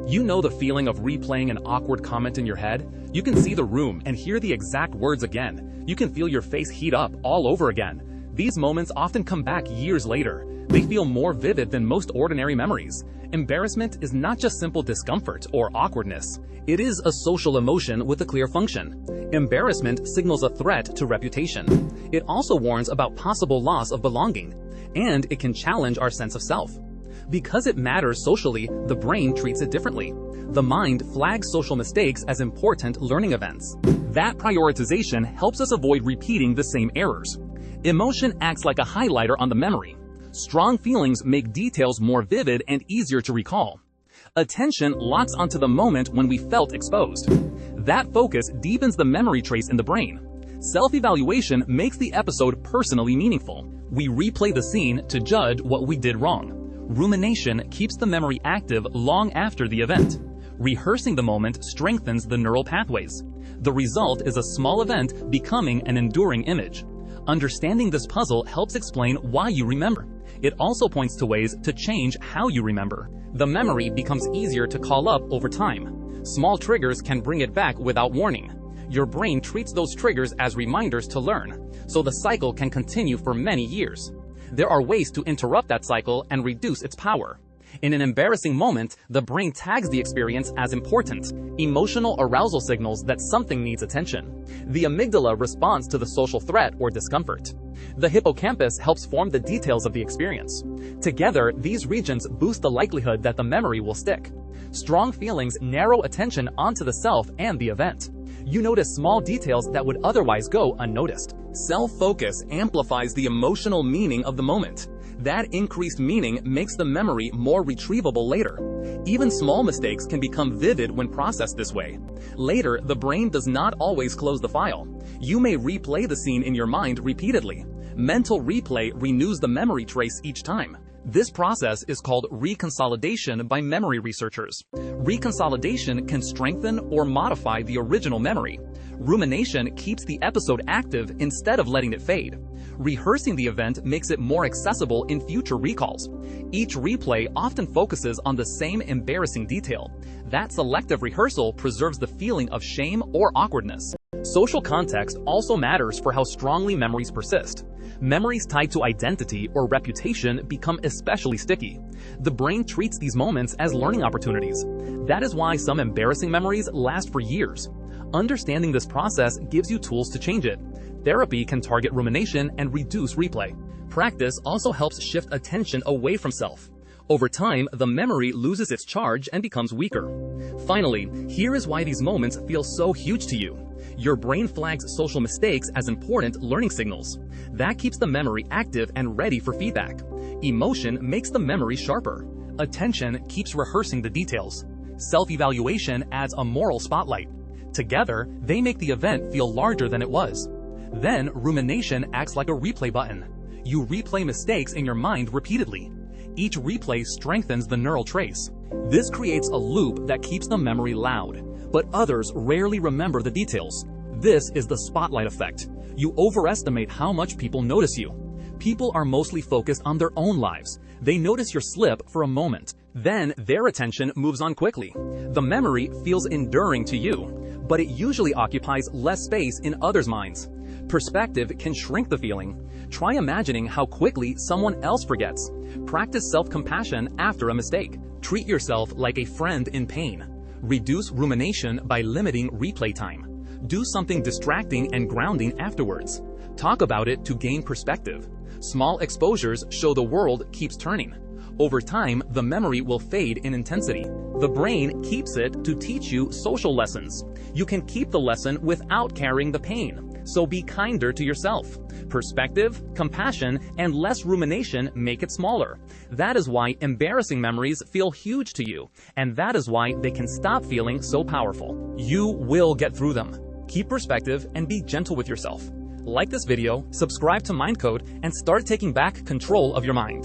You know the feeling of replaying an awkward comment in your head? You can see the room and hear the exact words again. You can feel your face heat up all over again. These moments often come back years later. They feel more vivid than most ordinary memories. Embarrassment is not just simple discomfort or awkwardness. It is a social emotion with a clear function. Embarrassment signals a threat to reputation. It also warns about possible loss of belonging, and it can challenge our sense of self. Because it matters socially, the brain treats it differently. The mind flags social mistakes as important learning events. That prioritization helps us avoid repeating the same errors. Emotion acts like a highlighter on the memory. Strong feelings make details more vivid and easier to recall. Attention locks onto the moment when we felt exposed. That focus deepens the memory trace in the brain. Self-evaluation makes the episode personally meaningful. We replay the scene to judge what we did wrong. Rumination keeps the memory active long after the event. Rehearsing the moment strengthens the neural pathways. The result is a small event becoming an enduring image. Understanding this puzzle helps explain why you remember. It also points to ways to change how you remember. The memory becomes easier to call up over time. Small triggers can bring it back without warning. Your brain treats those triggers as reminders to learn, so the cycle can continue for many years. There are ways to interrupt that cycle and reduce its power. In an embarrassing moment, the brain tags the experience as important. Emotional arousal signals that something needs attention. The amygdala responds to the social threat or discomfort. The hippocampus helps form the details of the experience. Together, these regions boost the likelihood that the memory will stick. Strong feelings narrow attention onto the self and the event. You notice small details that would otherwise go unnoticed. Self-focus amplifies the emotional meaning of the moment. That increased meaning makes the memory more retrievable later. Even small mistakes can become vivid when processed this way. Later, the brain does not always close the file. You may replay the scene in your mind repeatedly. Mental replay renews the memory trace each time. This process is called reconsolidation by memory researchers. Reconsolidation can strengthen or modify the original memory. Rumination keeps the episode active instead of letting it fade. Rehearsing the event makes it more accessible in future recalls. Each replay often focuses on the same embarrassing detail. That selective rehearsal preserves the feeling of shame or awkwardness. Social context also matters for how strongly memories persist. Memories tied to identity or reputation become especially sticky. The brain treats these moments as learning opportunities. That is why some embarrassing memories last for years. Understanding this process gives you tools to change it. Therapy can target rumination and reduce replay. Practice also helps shift attention away from self. Over time, the memory loses its charge and becomes weaker. Finally, here is why these moments feel so huge to you. Your brain flags social mistakes as important learning signals. That keeps the memory active and ready for feedback. Emotion makes the memory sharper. Attention keeps rehearsing the details. Self-evaluation adds a moral spotlight. Together, they make the event feel larger than it was. Then, rumination acts like a replay button. You replay mistakes in your mind repeatedly. Each replay strengthens the neural trace. This creates a loop that keeps the memory loud, but others rarely remember the details. This is the spotlight effect. You overestimate how much people notice you. People are mostly focused on their own lives. They notice your slip for a moment. Then their attention moves on quickly. The memory feels enduring to you, but it usually occupies less space in others' minds. Perspective can shrink the feeling. Try imagining how quickly someone else forgets. Practice self-compassion after a mistake. Treat yourself like a friend in pain. Reduce rumination by limiting replay time. Do something distracting and grounding afterwards. Talk about it to gain perspective. Small exposures show the world keeps turning. Over time, the memory will fade in intensity. The brain keeps it to teach you social lessons. You can keep the lesson without carrying the pain, so be kinder to yourself. Perspective, compassion, and less rumination make it smaller. That is why embarrassing memories feel huge to you, and that is why they can stop feeling so powerful. You will get through them. Keep perspective and be gentle with yourself. Like this video, subscribe to MindCode, and start taking back control of your mind.